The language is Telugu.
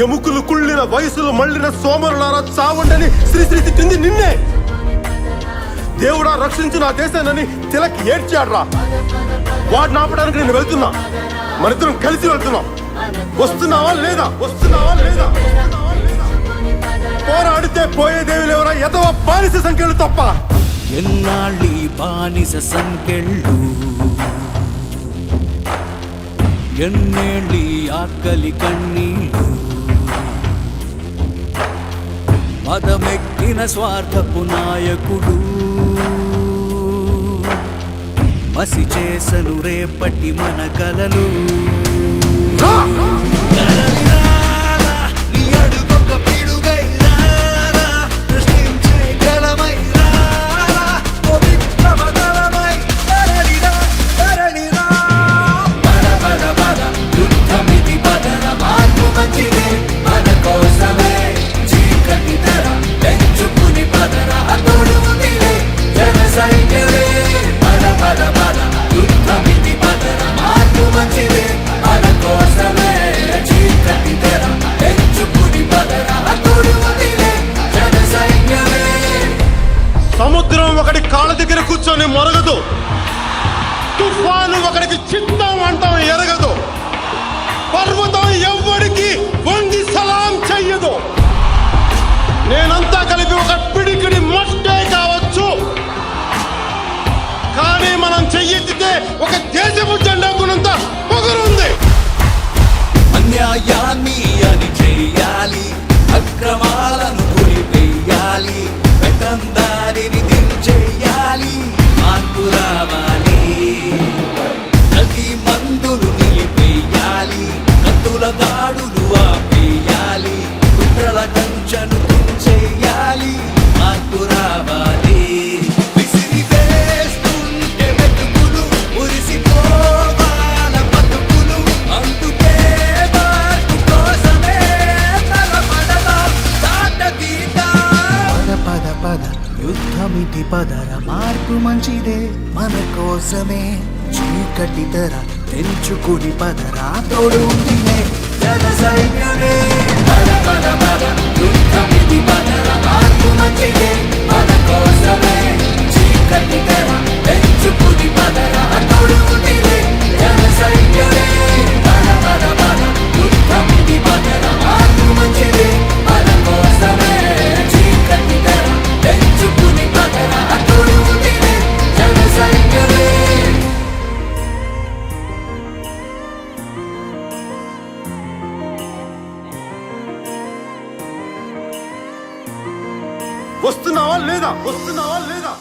ఎముకలు కుళ్ళిన వయసులు మళ్ళిన సోమరులారా చావండని శ్రీశ్రీ తిట్టింది నిన్నే. దేవుడా రక్షించు నా దేశాన్ని తిలక్ ఏడ్చాడ్రా. వాడిని ఆపడానికి నేను వెళ్తున్నా. మనిద్దరం కలిసి వెళ్తున్నాం. వస్తున్నావా లేదా? వస్తున్నావా లేదా? పోరాడితే పోయేదేవి లేవరా ఎదవ బానిస సంఖ్యలు తప్ప. ఎన్నాళ్ళీ బానిస సంఖ్యలు, ఎన్నేళ్ళీ ఆకలి కన్నీళ్ళు, మదమెక్కిన స్వార్థపు నాయకుడు మసి చేసను రేపటి మన కలలు. సముద్రం ఒకటి కాళ్ళ దగ్గర కూర్చొని మొరగదు. తుఫాను ఒకడికి చిత్తం అంటాం ఎరగదు. పర్వతం ఎవ్వడికి వంగి సలాం చెయ్యదు. నేనంతా కలిపి ఒక పిడికిడి మట్టే కావచ్చు, కానీ మనం చెయ్యెత్తితే ఒక దేశపు జెండా గుణంత పొగరుంది. అన్యాయాన్ని అని చెయ్యాలి, అక్రమాలను గురిపెయ్యాలి, పెద్దందారిని దించెయ్యాలి, మార్పు రావాలి. ప్రతి మందులు నిలిపెయ్యాలి, కత్తుల దాడులు ఆపేయాలి, కుట్రల కంచెను తుంచెయ్యాలి, మార్పు రావాలి. విసిరి వేస్తుంటే వెతుకులు మురిసిపోవాల బతుకులు, అందుకే మార్పు కోసమే తలపడదా దాటతీతా. పద పద యుద్ధమితి పదర, మార్పు మంచిదే మన కోసమే, చీకటి తెర తెంచుకుని పదరా, తోడు ఉందిలే జన సైన్యమే. పద పద పద యుద్ధమితి పదర, మార్పు మంచిదే మన కోసమే, చీకటి తెర తెంచుకుని పదరా, తోడు ఉందిలే జన సైన్యమే. పద పద పద యుద్ధమితి పదర, మార్పు మంచిదే మన కోసమే, చీకటి తెర తెంచుకుని పదరా, తోడు ఉందిలే జన సైన్యమే. వస్తున్నావా లేదా? వస్తున్నావా లేదా?